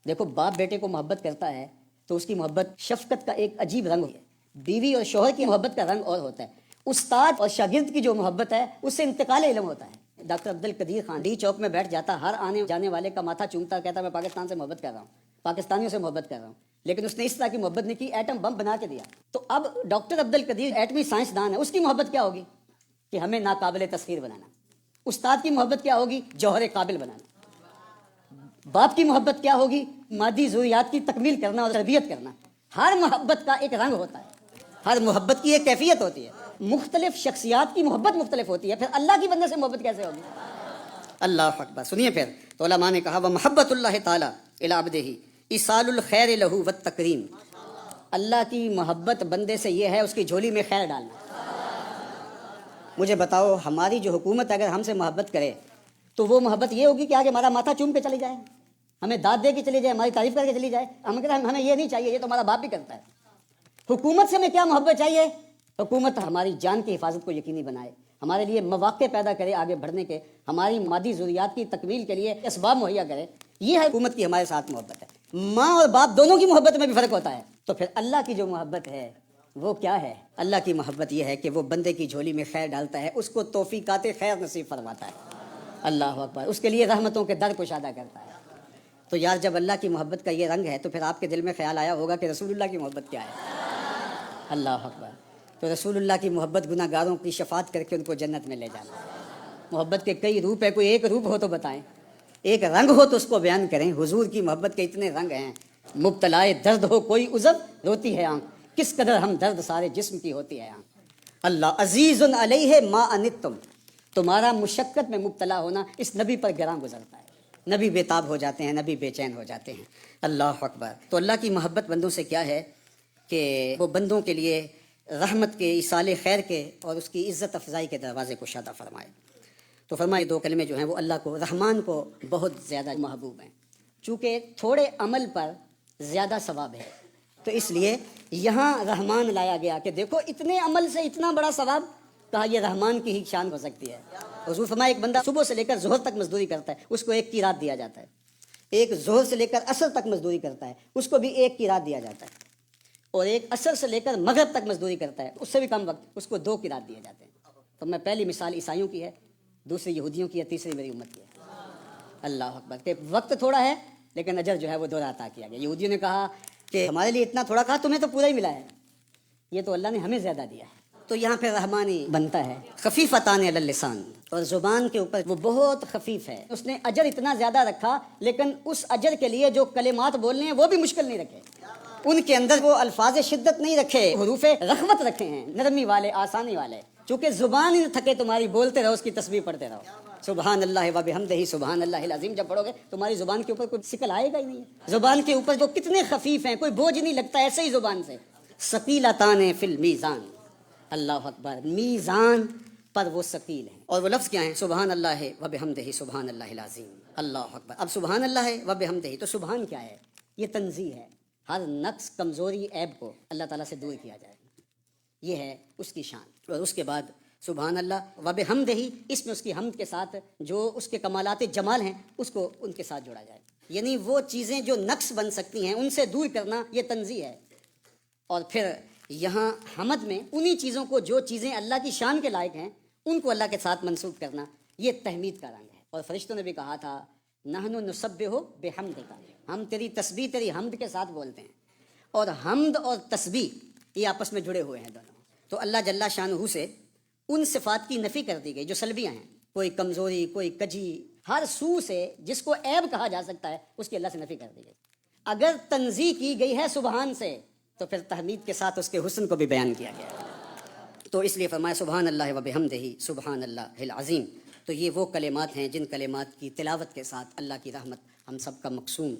دیکھو باپ بیٹے کو محبت کرتا ہے تو اس کی محبت شفقت کا ایک عجیب رنگ ہے. بیوی اور شوہر کی محبت کا رنگ اور ہوتا ہے. استاد اور شاگرد کی جو محبت ہے اس سے انتقال علم ہوتا ہے. ڈاکٹر عبد القدیر خان ڈی چوک میں بیٹھ جاتا، ہر آنے جانے والے کا ماتھا چومتا، کہتا میں پاکستان سے محبت کر رہا ہوں، پاکستانیوں سے محبت کر رہا ہوں. لیکن اس نے اس طرح کی محبت نہیں کی، ایٹم بم بنا کے دیا. تو اب ڈاکٹر عبد القدیر ایٹمی سائنسدان ہے، اس کی محبت کیا ہوگی کہ ہمیں ناقابل تسخیر بنانا. استاد کی محبت کیا ہوگی؟ جوہر قابل بنانا. باپ کی محبت کیا ہوگی؟ مادی ضروریات کی تکمیل کرنا اور تربیت کرنا. ہر محبت کا ایک رنگ ہوتا ہے، ہر محبت کی ایک کیفیت ہوتی ہے. مختلف شخصیات کی محبت مختلف ہوتی ہے، پھر اللہ کی بندے سے محبت کیسے ہوگی؟ اللہ اکبر. سنیے پھر تو علماء نے کہا وَمَحَبَّةُ اللَّهِ تَعَالَى إِلَىٰ عَبْدِهِ إِيصَالُ الْخَيْرِ لَهُ وَالتَّكْرِيمِ. اللہ کی محبت بندے سے یہ ہے اس کی جھولی میں خیر ڈالنا. مجھے بتاؤ ہماری جو حکومت اگر ہم سے محبت کرے تو وہ محبت یہ ہوگی کہ آگے ہمارا ماتھا چوم کے چلی جائے، ہمیں داد دے کے چلی جائے، ہماری تعریف کر کے چلی جائے. ہمیں یہ نہیں چاہیے، یہ تو ہمارا باپ بھی کرتا ہے. حکومت سے ہمیں کیا محبت چاہیے؟ حکومت ہماری جان کی حفاظت کو یقینی بنائے، ہمارے لیے مواقع پیدا کرے آگے بڑھنے کے، ہماری مادی ضروریات کی تکمیل کے لیے اسباب مہیا کرے. یہ ہے حکومت کی ہمارے ساتھ محبت ہے. ماں اور باپ دونوں کی محبت میں بھی فرق ہوتا ہے. تو پھر اللہ کی جو محبت ہے وہ کیا ہے؟ اللہ کی محبت یہ ہے کہ وہ بندے کی جھولی میں خیر ڈالتا ہے، اس کو توفیقات خیر نصیب فرماتا ہے. اللہ اکبر. اس کے لیے رحمتوں کے در کشادہ کرتا ہے. تو یار جب اللہ کی محبت کا یہ رنگ ہے تو پھر آپ کے دل میں خیال آیا ہوگا کہ رسول اللہ کی محبت کیا ہے. اللہ اکبر. تو رسول اللہ کی محبت گناہ گاروں کی شفاعت کر کے ان کو جنت میں لے جانا. محبت کے کئی روپ ہے، کوئی ایک روپ ہو تو بتائیں، ایک رنگ ہو تو اس کو بیان کریں. حضور کی محبت کے اتنے رنگ ہیں. مبتلائے درد ہو کوئی عذر روتی ہے آنکھ، کس قدر ہم درد سارے جسم کی ہوتی ہے آنکھ. اللہ عزیز علیہ ما انتم. تمہارا مشقت میں مبتلا ہونا اس نبی پر گراں گزرتا ہے. نبی بے تاب ہو جاتے ہیں، نبی بے چین ہو جاتے ہیں. اللہ اکبر. تو اللہ کی محبت بندوں سے کیا ہے کہ وہ بندوں کے لیے رحمت کے، ایصال خیر کے اور اس کی عزت افزائی کے دروازے کو کشادہ فرمائے. تو فرمائے دو کلمے جو ہیں وہ اللہ کو، رحمان کو بہت زیادہ محبوب ہیں. چونکہ تھوڑے عمل پر زیادہ ثواب ہے تو اس لیے یہاں رحمان لایا گیا کہ دیکھو اتنے عمل سے اتنا بڑا ثواب. کہا یہ رحمان کی ہی شان ہو سکتی ہے. حضور فرمایا ایک بندہ صبح سے لے کر ظہر تک مزدوری کرتا ہے، اس کو ایک کی رات دیا جاتا ہے. ایک ظہر سے لے کر عصر تک مزدوری کرتا ہے، اس کو بھی ایک کی رات دیا جاتا ہے. اور ایک عصر سے لے کر مغرب تک مزدوری کرتا ہے، اس سے بھی کم وقت، اس کو 2 کی رات دیے جاتے ہیں. تو میں پہلی مثال عیسائیوں کی ہے، دوسری یہودیوں کی ہے، تیسری میری امت کی ہے. اللہ اکبر. کہ وقت تھوڑا ہے لیکن اجر جو ہے وہ 2 عطا کیا گیا. یہودیوں نے کہا کہ ہمارے لیے اتنا تھوڑا، کہا تمہیں تو پورا ہی ملا ہے، یہ تو اللہ نے ہمیں زیادہ دیا ہے. تو یہاں پہ رحمانی بنتا ہے. خفیفتان علی اللسان، اور زبان کے اوپر وہ بہت خفیف ہے. اس نے اجر اتنا زیادہ رکھا لیکن اس اجر کے لیے جو کلمات بولنے ہیں وہ بھی مشکل نہیں رکھے. ان کے اندر وہ الفاظ شدت نہیں رکھے، حروف رحمت رکھے ہیں، نرمی والے، آسانی والے. چونکہ زبان ہی نہ تھکے تمہاری، بولتے رہو، اس کی تسبیح پڑھتے رہو. سبحان اللہ و بحمدہ سبحان اللہ العظیم جب پڑھو گے تمہاری زبان کے اوپر کوئی سکل آئے گا ہی نہیں. زبان کے اوپر جو کتنے خفیف ہیں، کوئی بوجھ نہیں لگتا ایسے ہی زبان سے. ثقیلتان فی المیزان. اللہ اکبر. میزان پر وہ ثقیل ہیں. اور وہ لفظ کیا ہیں؟ سبحان اللہ و بحمدہ سبحان اللہ العظیم. اللہ اکبر. اب سبحان اللہ و بحمدہ، تو سبحان کیا ہے؟ یہ تنزیہ ہے. ہر نقص، کمزوری، عیب کو اللہ تعالیٰ سے دور کیا جائے، یہ ہے اس کی شان. اور اس کے بعد سبحان اللہ و بحمدہ، اس میں اس کی حمد کے ساتھ جو اس کے کمالات جمال ہیں اس کو ان کے ساتھ جوڑا جائے. یعنی وہ چیزیں جو نقص بن سکتی ہیں ان سے دور کرنا، یہ تنزیہ ہے. اور پھر یہاں حمد میں انہی چیزوں کو جو چیزیں اللہ کی شان کے لائق ہیں ان کو اللہ کے ساتھ منسوب کرنا، یہ تحمید کا رنگ ہے. اور فرشتوں نے بھی کہا تھا نحن نسبح بحمدک، ہم تیری تسبیح تیری حمد کے ساتھ بولتے ہیں. اور حمد اور تسبیح یہ آپس میں جڑے ہوئے ہیں دونوں. تو اللہ جل شانہ سے ان صفات کی نفی کر دی گئی جو سلبیاں ہیں. کوئی کمزوری، کوئی کجی، ہر سو سے جس کو عیب کہا جا سکتا ہے اس کی اللہ سے نفی کر دی گئی. اگر تنزیہ کی گئی ہے سبحان سے تو پھر تحمید کے ساتھ اس کے حسن کو بھی بیان کیا گیا. تو اس لیے فرمایا سبحان اللہ و بحمدہ سبحان اللہ العظیم. تو یہ وہ کلمات ہیں جن کلمات کی تلاوت کے ساتھ اللہ کی رحمت ہم سب کا مقسوم